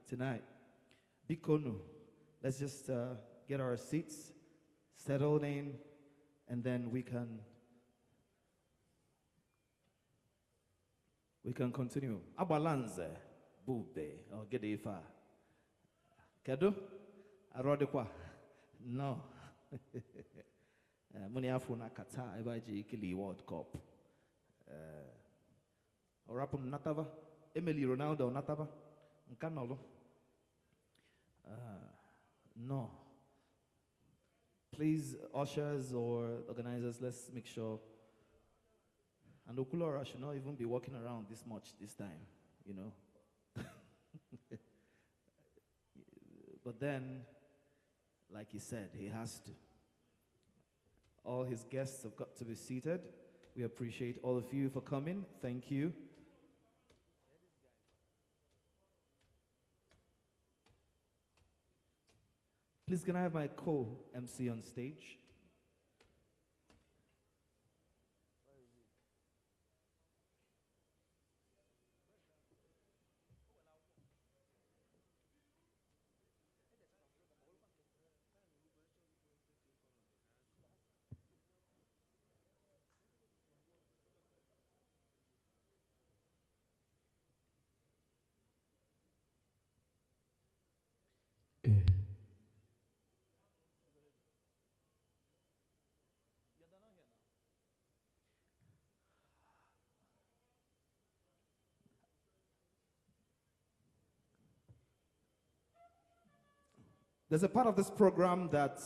tonight. Bikono, let's just get our seats settled in, and then we can continue. Abalanze, bube, or gedefa. Kado? Arodekwa? No. Muni afuna kata ebaji ikili World Cup. Orapum natava? Emily Ronaldo natava? Nkanolo? No. Please, ushers or organizers, let's make sure. And Okwuluora should not even be walking around this much this time, you know. But then, like he said, he has to. All his guests have got to be seated. We appreciate all of you for coming. Thank you. Please, can I have my co-MC on stage? There's a part of this program that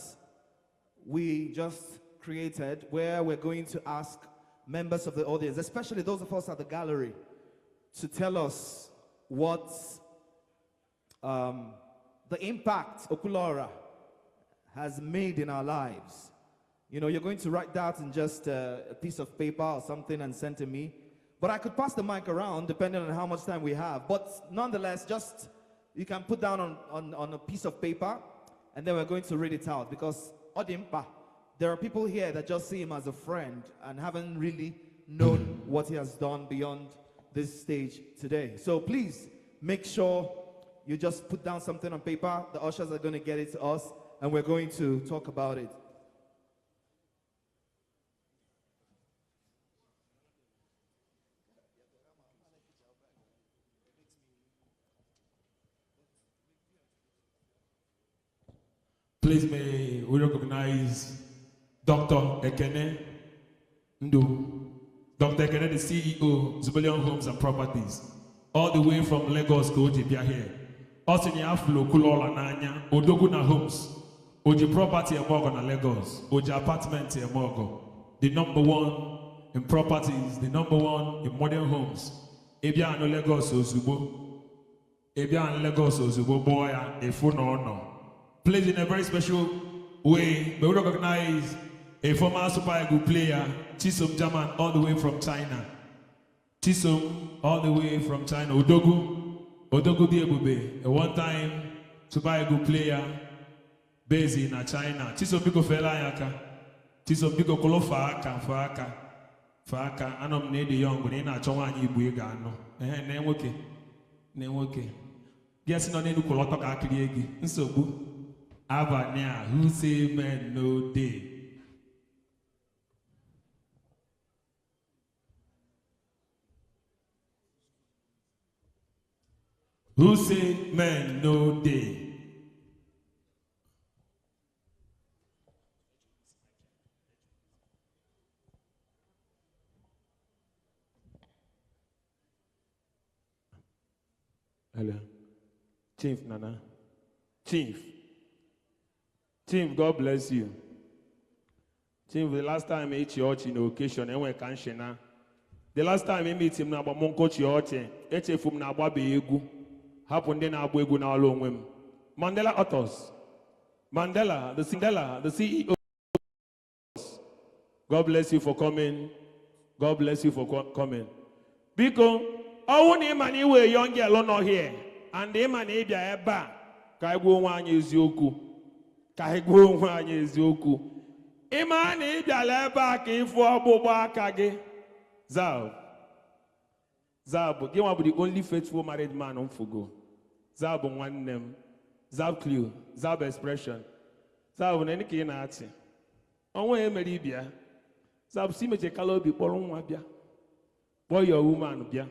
we just created where we're going to ask members of the audience, especially those of us at the gallery, to tell us what the impact Okwuluora has made in our lives. You know, you're going to write that in just a piece of paper or something and send to me. But I could pass the mic around depending on how much time we have. But nonetheless, just you can put down on a piece of paper, and then we're going to read it out, because Odimpa, there are people here that just see him as a friend and haven't really known what he has done beyond this stage today. So please make sure you just put down something on paper. The ushers are going to get it to us, and we're going to talk about it. Please may we recognize Dr. Ekene Ndu. Dr. Ekene, the CEO, Civilian Homes and Properties, all the way from Lagos to Ojibia here. Also, you have Okwuluora Nanya, Odoguna Homes, Oji Property Emogo na Lagos, Oji Apartment Emogo, the #1 in properties, the #1 in modern homes. Ebia no Lagos Ozubo, Ebia and Lagos Ozubo boya, no. Plays in a very special way. We recognize a former Super Eagle player, Chisom German, all the way from China. Chisom, all the way from China. Odogu Diebube, a one-time Super Eagle player based in China. Chisom Biko Felayaka, Chisom Biko Kolo Faaka. Anom ne the young, but in a Chawani Buigano. Newoke. Guessing on any Kolotaka Kiriegi. So good. Abania, who say men no day. Who say men no day? Hello. Chief Nana. Chief, God bless you. Chief, the last time I ate church in the occasion, I went to the last time I meet him, na ba monko church, fum na ba beegu. Happened then na beegu na along Mandela Autos. Mandela, the CEO. God bless you for coming. God bless you for coming. Because I want him and you young girl not here, and him and he be a ba. Kaigo wanye ezioku. Kaigo wanye ezioku. Imani ibia ba ki fo bobo akage. Zab. Give one the only faithful married man on Fugo. Zab one name, Zab clue, Zab expression. Zab any key nazi. On way Meribia. Zab see me take a lobby for Wabia. Boy, your woman, Bia.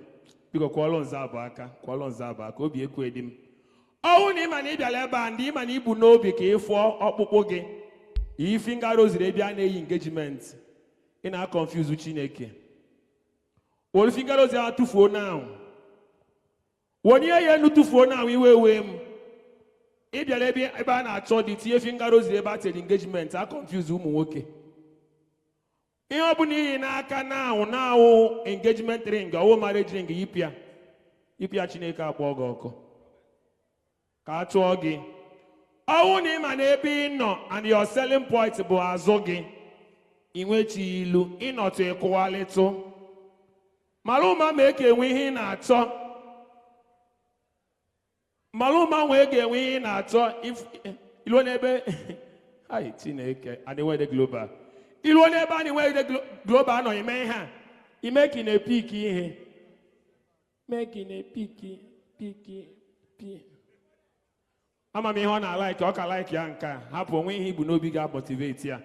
Because Qualon Zabaka, Obi Equadim. Oh, name and Ibia Leba and him and Ibu no beke for Opoge. If Fingaros Arabian engagement in our confused Chineke. All Fingaros are 2 4 now. 1 year no 2 4 now, we will win. If you let me about told it, if Fingaros about engagement, I confuse Umuoke. Iobuni in Aka now engagement ring, or marriage ring, Ipia Chineka Bogoko. Katuogi. Own him and Ebi no, and your selling point to Boazogi, in which you look in not a quality. Maluma make a win at all. Maluma make a win at all. If you want to I Tineke, and the way the global. You want to anyway the global no, you may have. You making a peaky here. Making a peaky. I'm me on I like Yanka. Happen when he would no bigger motivate here.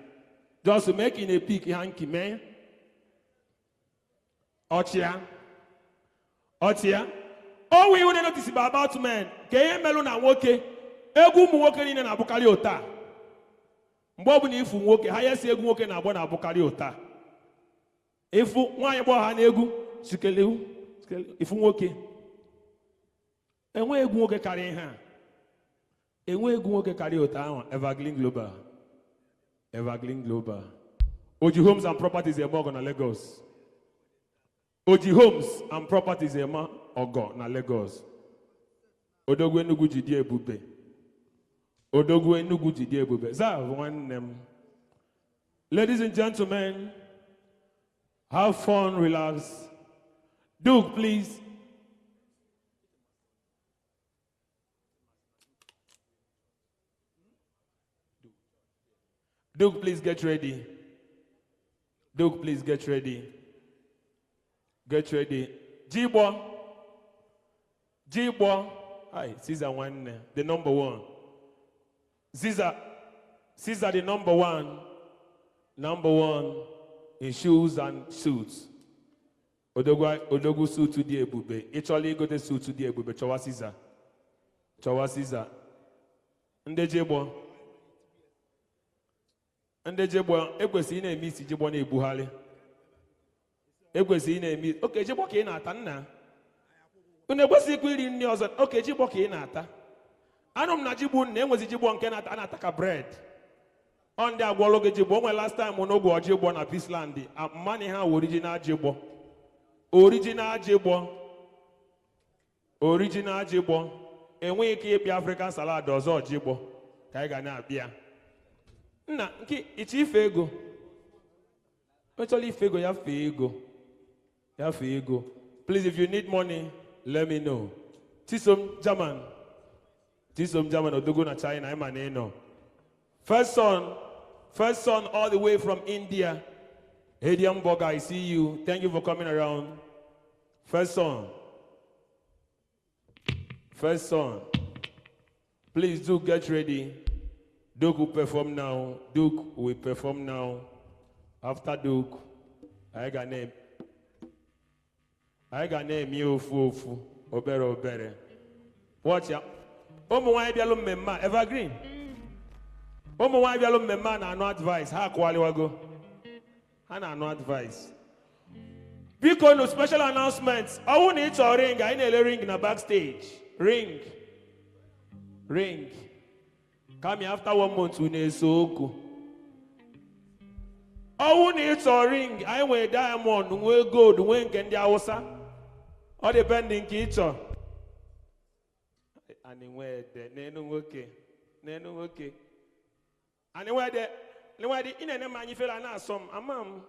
Just making a peak hanky man. Ochia. Oh, we would notice about men. Kay Melona woke. Egu walking in an abukaliota. Mbobuni if woke, highest egu walking about abukaliota. If one about an egu, sikelu, if woke. And where egu carrying her. And we go carry out Evergreen Global. Oji Homes and Properties a mog on Lagos. Oji Homes and Properties a ma ogo na Lagos. Odogwe nugu jidie bube. Zav one name. Ladies and gentlemen, have fun, relax. Duke, please. Duke, please get ready. Get ready. Jibo. Hi, Caesar one, the number one. Caesar the number one. Number one in shoes and suits. Odogu suit to the ebube. Actually go the suit to the ebube. Chawa Caesar. Nde Jibo. And the Jebo, Equasi in a miss Jibone Buhali. Equasi in a miss. Okay, Jiboke in Atana. When there was a query in yours, okay, Jiboke in Ata. Anum Najibun name was Jibon cannot anataka bread. On the Wologa Jibon, last time Monogo or Jibon at Peace Land, a money how original Jibo. Original Jibo. And we keep African salad or Jibo. Kaigana beer. Na, it's ifego. Actually, fego, you have fego. Please, if you need money, let me know. Tisom German, Odogo na China, I'm an no. First son, all the way from India. Hediam Boga, I see you. Thank you for coming around. First son. Please do get ready. Duke will perform now. After Duke, I got name you Fufu. Obere. Watch ya. Omo wa bialum memma evergreen. Omo wa bialum memma na no advice. Ha kwali wago. Ha na no advice. Because no special announcements. I won't need to ring. I need a ring in a backstage. Ring. Come here after 1 month we need so. I won't need to ring. I wear diamond, we gold, we can the Hausa. All depending kitchen. Anywhere there, nenu okay. Anywhere there, in a manufacturer na some amam.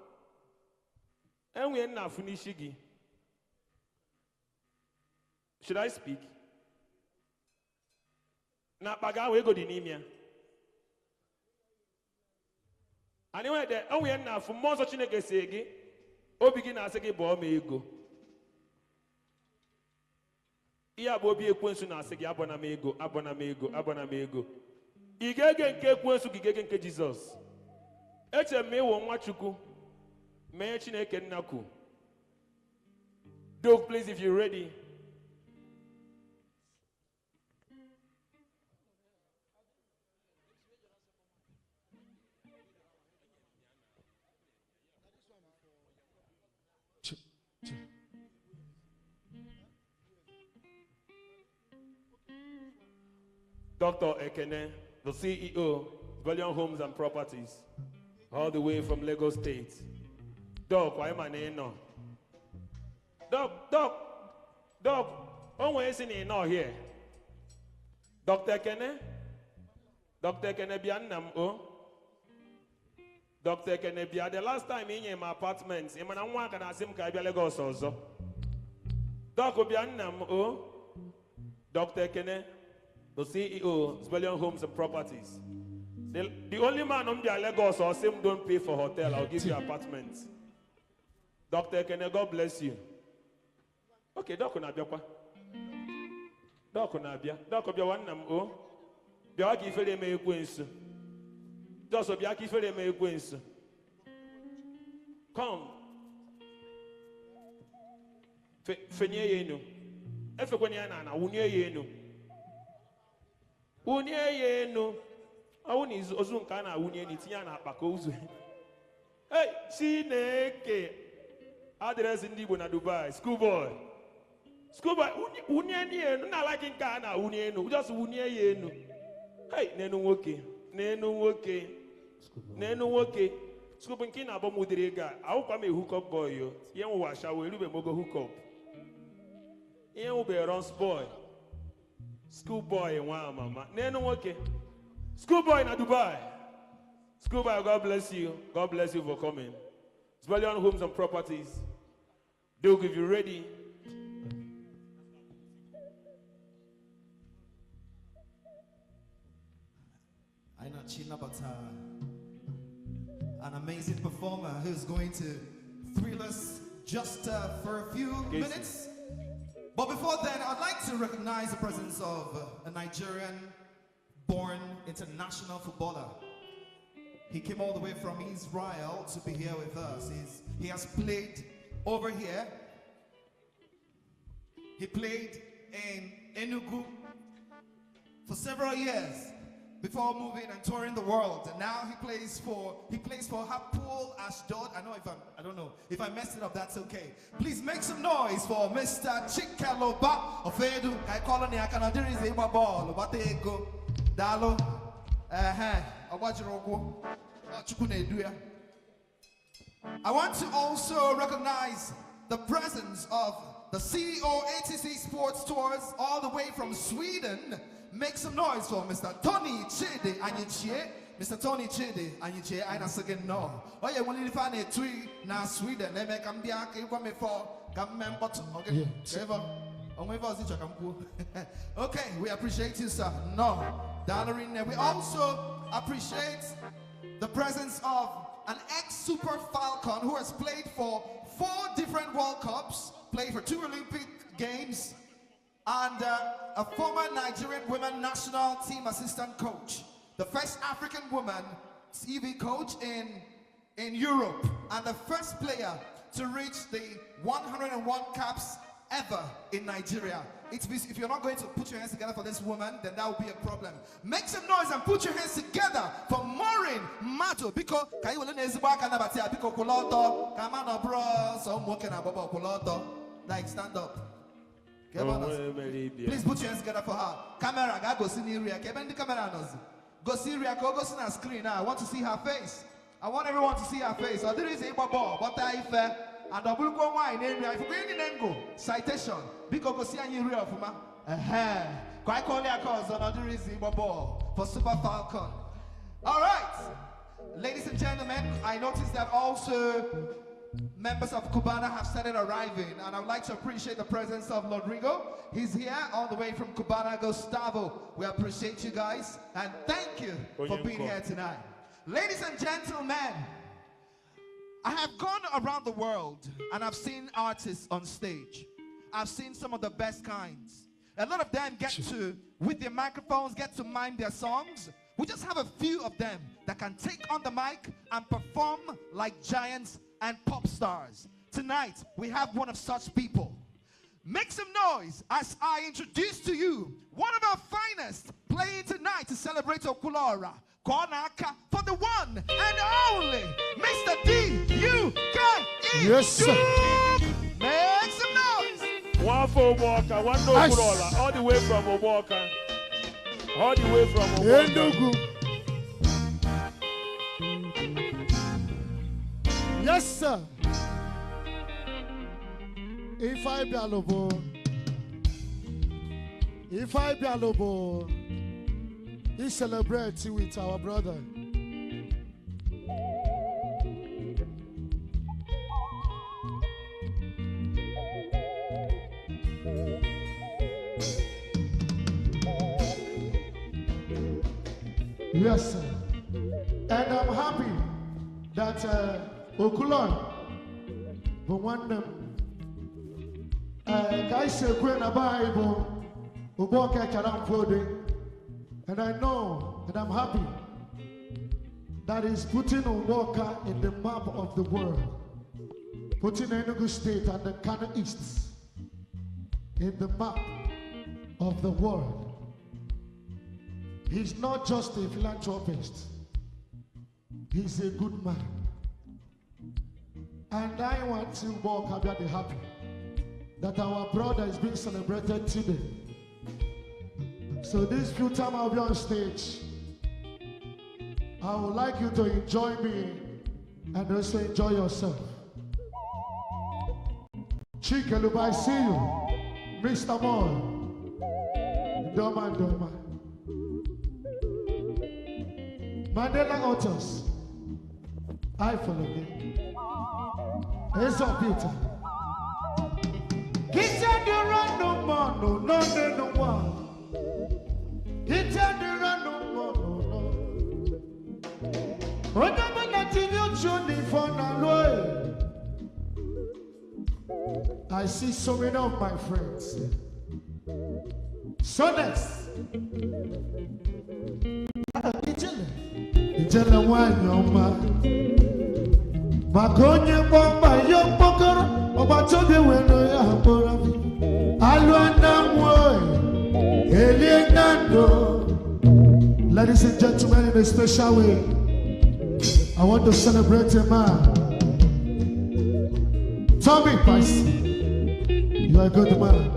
And we na finishigi. Should I speak? Na baga we go dinimia. Anyway, there, and we are now for more such a segi. O begin as a bo me go. Iya bobi ekwensu na asị gị abọna m ego, abọna m ego, abọna m ego. Ị ga-ege nke ekwensu gị ga-ege nke Jizọs. Eche m ịwụ nwa Chukwu. Mee Chineke nna kwu. Doug, please, if you're ready. Dr. Ekene, the CEO, Valiant Homes and Properties, all the way from Lagos State. Doc, why am I not? Doc, always in here. Dr. Ekene? Dr. Ekene Biannam, oh? Dr. Ekene Bia, the last time in my apartment, I'm going to ask him to Lagos also. Dr. Biannam, oh? Dr. Ekene, the CEO, Valiant Homes and Properties. The only man on the Lagos or same don't pay for hotel, I'll give you apartments. Dr. Ekene, God bless you. Okay, Doc Nabia. Doc Nabia. Doc Obia one nam o. Biaki fere me queens. Just Biaki fere me queens. Come. Fenye yenu. Efe kwenya na unye yenu. Unye yenu. Awuni ozunka na unye ni tinya na akpako uzu. Hey, Chineke. Address Ndi Igbo na Dubai. Schoolboy. Schoolboy, unye ni enu. Na like nka na unye enu. Just unye yenu. Hey, nenu woke. Nenu woke. Nenu woke. Schoolboy nki na abo mudirega. Awu kwa me hook up boy yo. Yen wa shawe lube mogo hook up. Yen ube runs boy. Schoolboy wa mama. Nenu woke. Schoolboy na Dubai. Schoolboy, God bless you. God bless you for coming. It's Valiant Homes and Properties. Duke, if you're ready. I know China, but an amazing performer who's going to thrill us just for a few minutes. But before then, I'd like to recognize the presence of a Nigerian-born international footballer. He came all the way from Israel to be here with us. He has played over here. He played in Enugu for several years before moving and touring the world. And now he plays for Hapoel Ashdod. I don't know if I messed it up. That's okay. Please make some noise for Mr. Chikaloba Ofedu. I call on the Akanadiri Zeba Ball. Batego Dalo. I want to also recognize the presence of the CEO ATC Sports Tours all the way from Sweden. Make some noise for Mr. Tony Chede Anyichie. Mr. Tony Chede Anyichie. I know again no. Oh yeah, when you find a tree now Sweden, they make them be a for come okay. Okay, we appreciate you, sir. No, we also appreciate the presence of an ex-Super Falcon who has played for 4 different World Cups, played for 2 Olympic Games, and a former Nigerian women national team assistant coach, the first African woman TV coach in Europe, and the first player to reach the 101 caps ever in Nigeria. If you're not going to put your hands together for this woman, then that will be a problem. Make some noise and put your hands together for Maureen Mato. Because like stand up. Please put your hands together for her. Camera, go see Niria. Go see Niria. Go see her screen now. I want to see her face. I want everyone to see her face. So there is a ball. But I fair. And I will go wine area. If you go citation, because go see any real for ma. Quite call your cause another reason ball for Super Falcon. All right, ladies and gentlemen, I noticed that also members of Cubana have started arriving, and I would like to appreciate the presence of Rodrigo. He's here all the way from Cubana. Gustavo, we appreciate you guys, and thank you for being here tonight. Ladies and gentlemen, I have gone around the world and I've seen artists on stage. I've seen some of the best kinds. A lot of them get to, with their microphones, get to mime their songs. We just have a few of them that can take on the mic and perform like giants and pop stars. Tonight, we have one of such people. Make some noise as I introduce to you one of our finest playing tonight to celebrate Okwuluora. Konaka for the one and only Mr. D-U-K-E. Yes, sir. Make some noise. One for Okwuluora, one no Okwuluora, all the way from Okwuluora. All the way from Okwuluora. Yes, sir. If I be alobo, he celebrates with our brother. Yes, sir. And I'm happy that Okwuluora, the one guys say in the Bible, and I know and I'm happy that he's putting Uboka in the map of the world, putting Enugu State and the Kano East in the map of the world. He's not just a philanthropist, he's a good man. And I want to Uboka be happy that our brother is being celebrated today. So this few time I'll be on stage, I would like you to enjoy me and also enjoy yourself. Chikeluba, I see you. Mr. Moore. Doma. Mandela Otters. I follow me. It's up, Peter. Get on the run no more, no one. Get on the run no more, no. When I'm not in your journey for now, I see so many of my friends. So next, Ijele wanyoma, makonye bomba yopokoro, obatobe weno ya hapora. Ladies and gentlemen, in a special way, I want to celebrate a man. Tommy Price, you are a good man.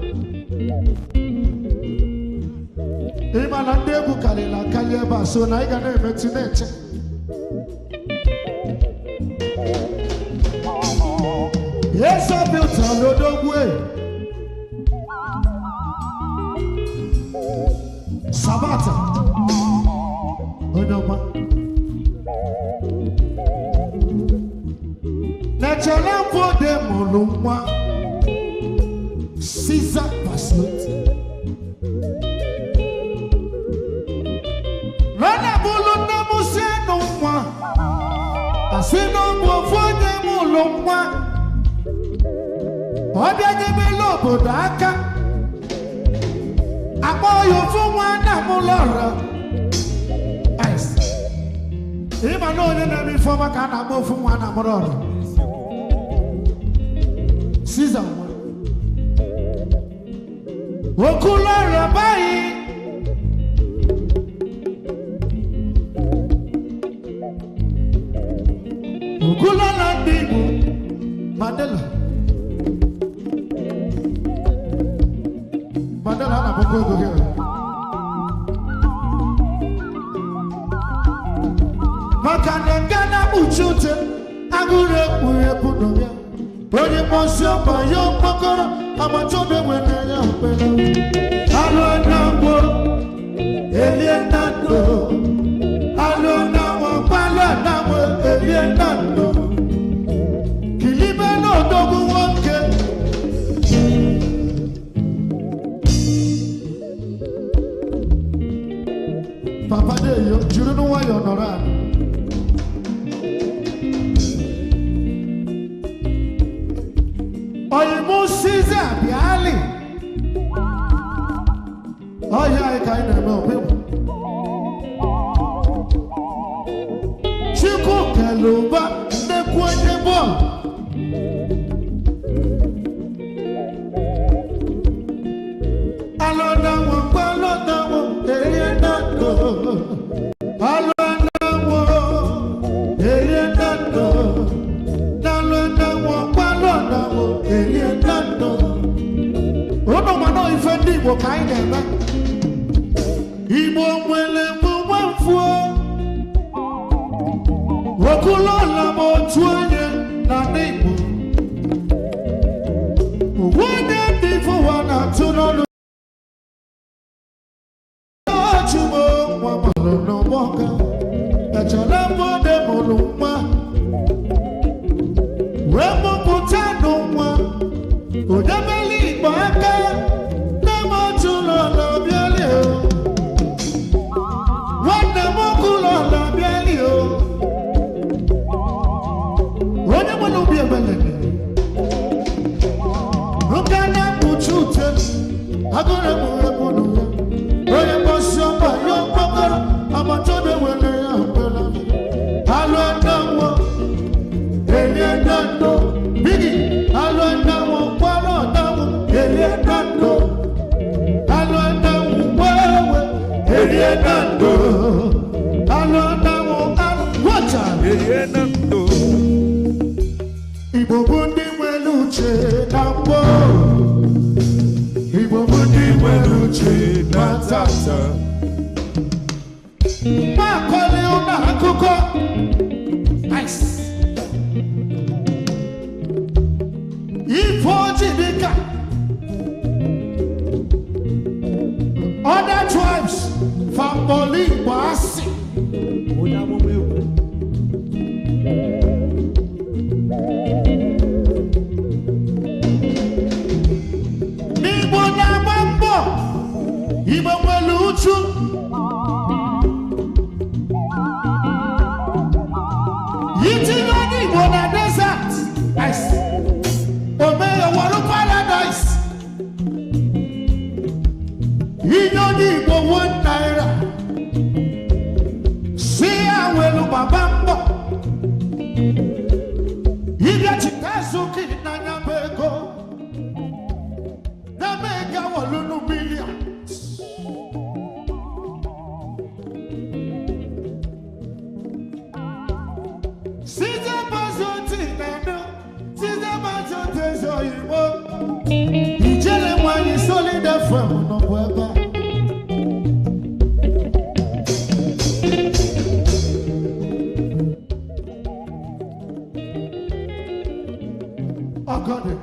Imanande bukalila kalieba so na igane metinete. Yes, I built a road of way. Sabata. Onoma. Natural for them Olumwa. Caesar Passport. Rana Bulu Namuse no one. I say no more for them Olumwa. Odia Gebelo Bodaka. Aboyo fún wọn Okwuluora. Ice. Ima no ne na mi foma kana abo fún wọn Okwuluora. Caesar one. Okwuluora bayi. Okwuluora Ndi Igbo. Mandela. Mandela na boko here. Makanengana uchute agure kuye punomia. Onye mosio ba yo pokoro amatobe wene ya pelo. Alo nambo elienando. Alo nawo palo nawo elienando. Kilibe no dogu wonke. Papa de yo juru no wa yo nora. Oyimu Caesar biali. Oh yeah, I kind of know people. Chico Kaluba, the Quantable. Okwuluora Ndi Igbo. One day before one or two no. Chumo wamalo no boka. Echalamo de moluma. Wemo putano wa. Udabeli baka. Nemo chulo la bialio. Wanda mokulo la bialio. Wanda mo bia belene. Rukana muchute. Agora mo ebonu. Oye bosomba yo kokoro. Amatobe wele ya mbela. Alo nawo. Elie nando. Bigi. Alo nawo. Kwalo nawo. Elie nando. Alo nawo. Wewe. Elie nando. Alo nawo. Wacha. Elie nando. Igbo bundi weluche nambo. Igbo bundi weluche natata. Makole una hakuko. Nice. Ifo jidika. Other tribes from Boli Wasi. Igbo weluchu. Yiti no Igbo na desert. Nice. Omeyo waru paradise. Inyo Igbo 1 naira. Siya welu babambo. Iga chikazuki na nyambego. Na mega walunu million. Ijele mwani solid FM no weba. Oh God.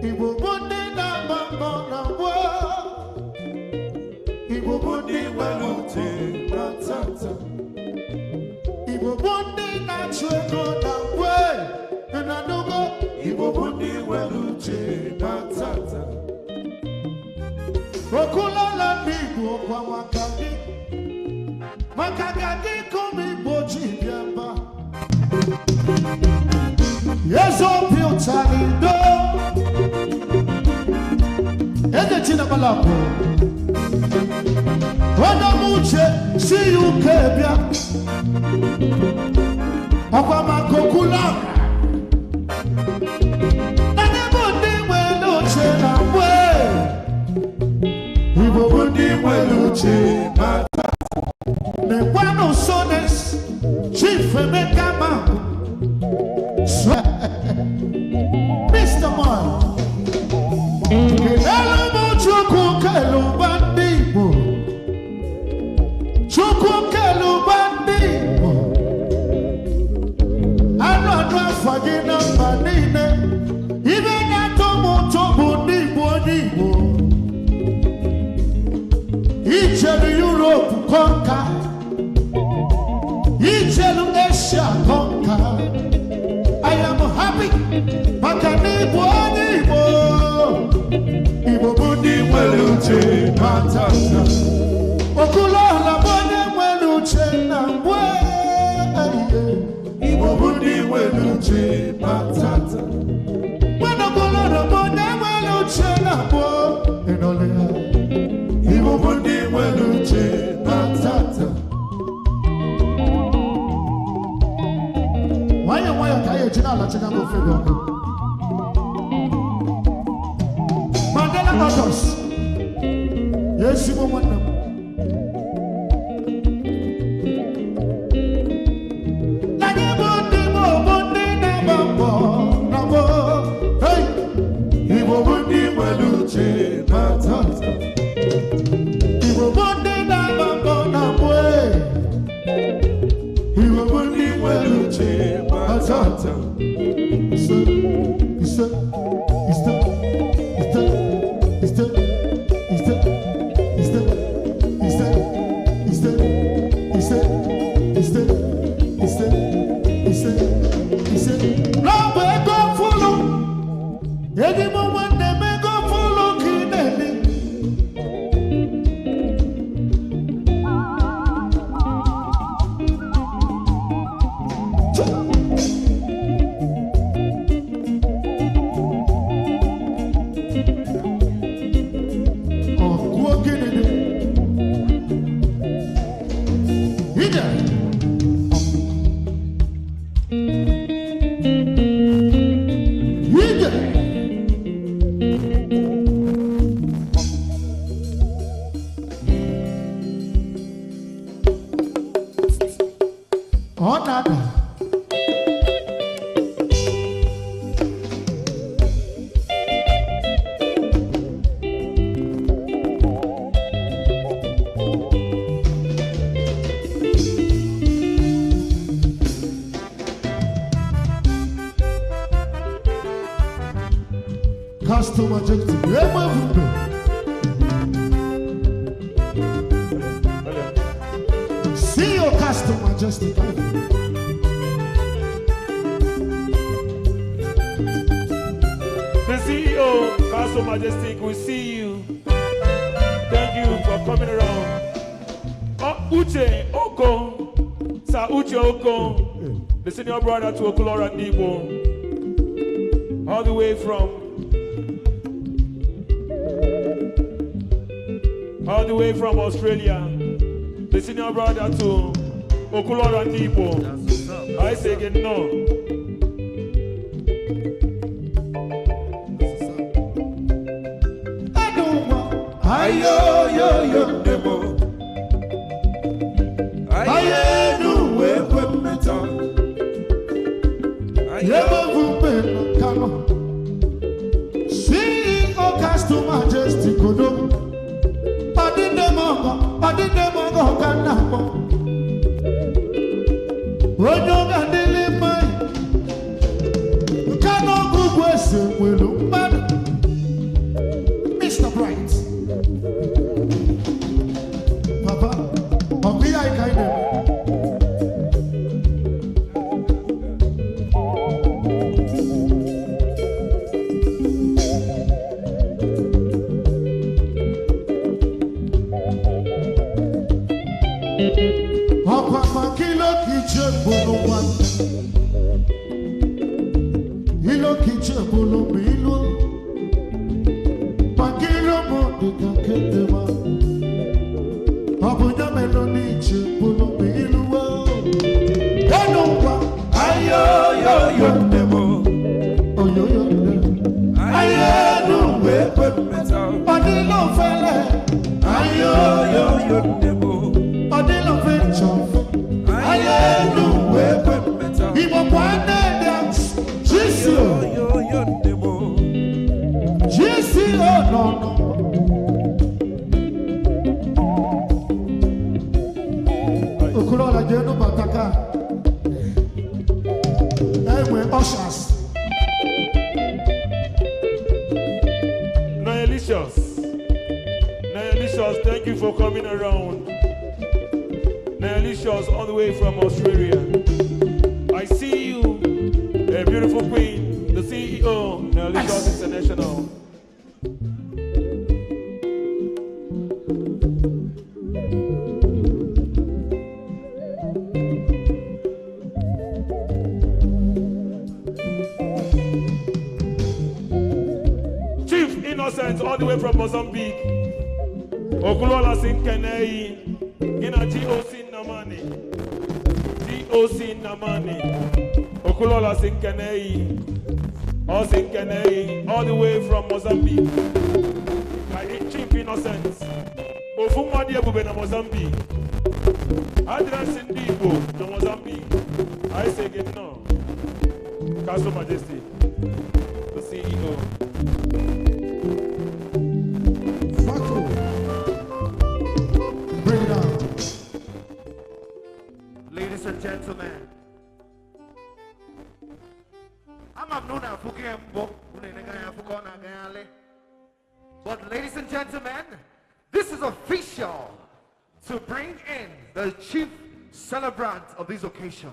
Igbo bundi na mama na wa. Igbo bundi weluche na tata. Igbo bundi na chweko na we. Na nugo. Igbo bundi weluche na tata. Okwuluora Ndi Igbo kwa wakadi. Makagadi kumi boji biamba. Yeso piotanido. Ede china balapo. Wanda muche si ukebia. Akwa makokulora. Nane bundi weluche na we. Igbo bundi weluche na tata. Ne kwano sones. Chief Emeka Mangu. Mr. Man, Kelamo Chukwu Kaluba Ndi Igbo. Chukwu Kaluba Ndi Igbo. Anọdụ afọ gị na mba niile. Ibe na-atọmụtọmụ Ndi Igbo. Ijelu Europe conquer. Ijelu Asia conquer. I am happy Chagamo Fedor. Mandela others. Yes, you want them. See your custom majesty. The CEO, Castle Majestic, we see you. Thank you for coming around. Oh, Uche Oko, Sir Uche Oko, the senior brother to Okwuluora Ndi Igbo, all the way from Australia, the senior brother to Okwuluora Ndi Igbo. I say again, no. Ayo yo yo demo. Aye no we kwemeta. Ayo vupe kano. CEO Castle Majesty kodo. Adi demo kanamo. Onyo gandele mai. Kano gugwese welu man. Mr. Bright. Papa, Obi I kind of. Papa kilo kitchen bolo one. Hilo kitchen bolo milo. Pakilo mo de kakete ma. Abuja meloni chipulo biluwa. Enumpa Ayo yo yo demo. oh yo yo. Aye no we kwemeta. Adilo fele. Ayo yo yo demo. Adilo venture. Aye no we kwemeta. Ibo kwane dance. Ayo GCO. yo demo. GCO no. Okwuluora jenu bataka. Ewe ushers. Nayalicious, thank you for coming around. Nayalicious, all the way from Australia. I see you, a beautiful queen, the CEO, Nayalicious International. Innocent, all the way from Mozambique. Okwuluora Sinkenei. In a GOC Namani. GOC Namani. Okwuluora Sinkenei, all the way from Mozambique. My Chief Innocence. Ofumwadi Ebube na Mozambique. Address Ndi Igbo to Mozambique. I say again no. Castle Majesty, the CEO. Marco, bring it out. Ladies and gentlemen, but ladies and gentlemen, this is official to bring in the chief celebrant of this occasion.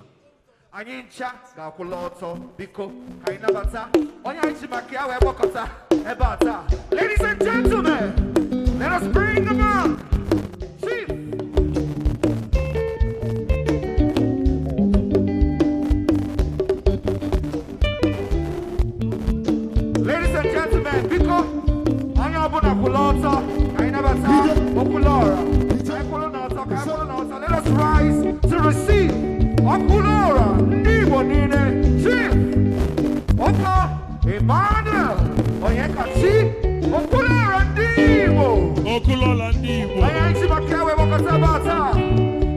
Anyincha Okwuluora biko kainabata onya ichimakia we bokota ebata. Ladies and gentlemen, let us bring the man, Chief. Ladies and gentlemen, biko onya Okwuluora kainabata Okwuluora. Let us rise to receive Okwuluora Ndi Igbo Nine, Chief Oka Emmanuel Onyekachi Okwuluora Ndi Igbo. Okwuluora Ndi Igbo.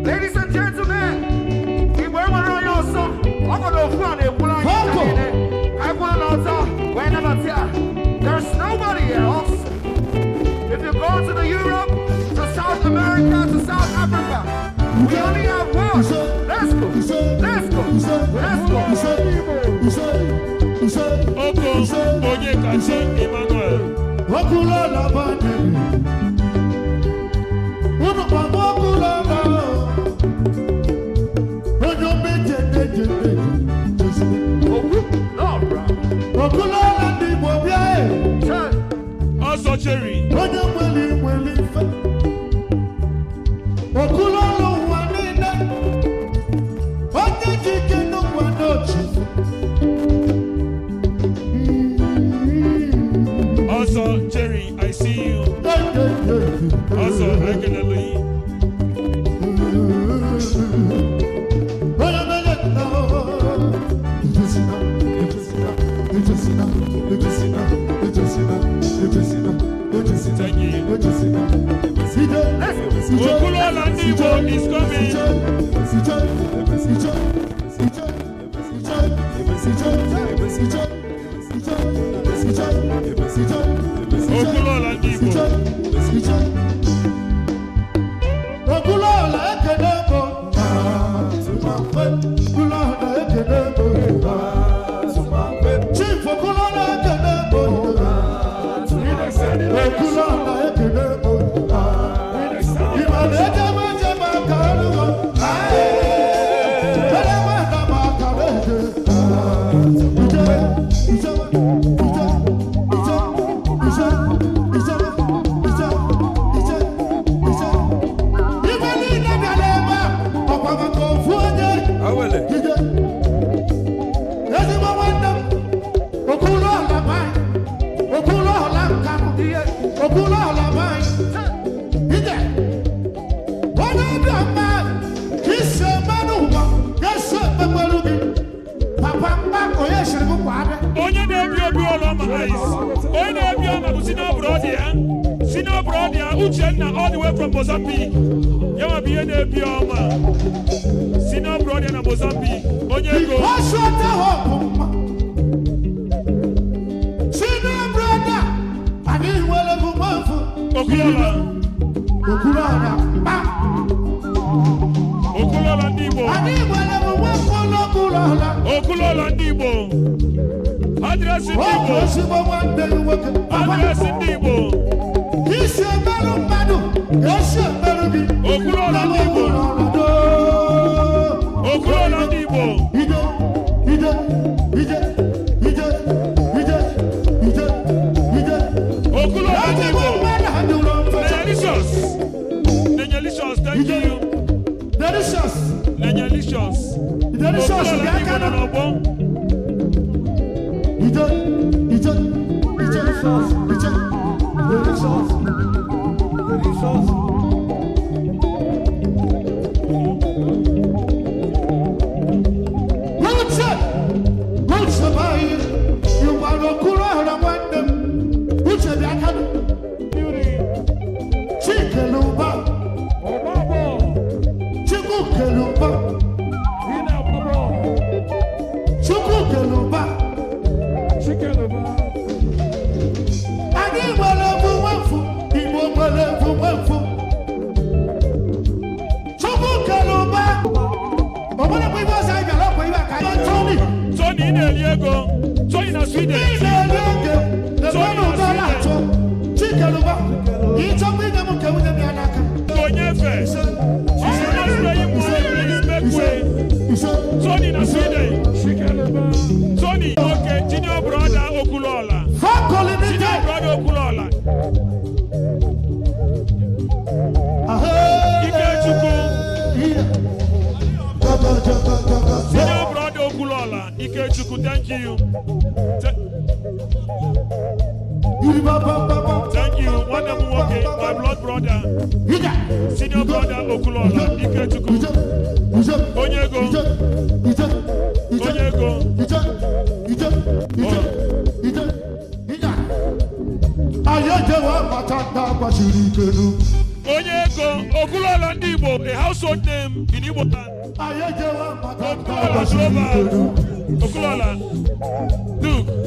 Ladies and gentlemen, Igbo enwere onye ọsọ ọgọdọ ofu a na-ekwula anyị. There's nobody else. If you go to the Europe, to South America, to South Africa, we only have one. Let's go. Let's go. Let's go. Oko Onyekachi Emmanuel. Okwuluora Bandemi. Okwuluora. Onyo meje. Okwuluora Ndi Igbo bia. Also Cherry. Onyo mweli fe. Okwuluora ụwa niile. Onye jike n'ụwa n'ochi. Also Cherry, I see you. Also regularly. Thank you. Okwuluora Ndi Igbo is coming. Okwuluora Ndi Igbo. Okwuluora ekenebo. Okwuluora ekenebo. Chief Okwuluora ekenebo. Okwuluora ekenebo. Imane ejema kaluwa. Erewa kama kabeje. Onye na-ebi obi ụlọ ma ice. Onye na-ebi ọma bụ Senior brother Uchenna all the way from Mozambique. Yawa bi ihe na-ebi ọma. Senior brother na Mozambique. Onye ego. Senior brother, ani wele bu mafu. Okwuluora. Okwuluora. Okwuluora Ndi Igbo. Ani wele bu mafu Okwuluora. Okwuluora Ndi Igbo. Address Ndi Igbo. Address Ndi Igbo. Okwuluora Ndi Igbo. Okwuluora Ndi Igbo. Okwuluora Ndi Igbo. Delicious, thank you. Delicious. Okwuluora Ndi Igbo nọ n'ọgbọ. Sweden, Diego. Tony na Sweden. Onyefe. Tony na Sweden. Tony, okay, junior brother Okwuluora. Junior brother Okwuluora. Ikechukwu. Senior brother Okwuluora. Ikechukwu, thank you. Thank you. One of them, okay, my blood brother. Senior brother Okwuluora. Ikechukwu. Onyego. Onyego. Onyego. Okwuluora Ndi Igbo, a household name in Igbo land. Okwuluora Global. Okwuluora. Look.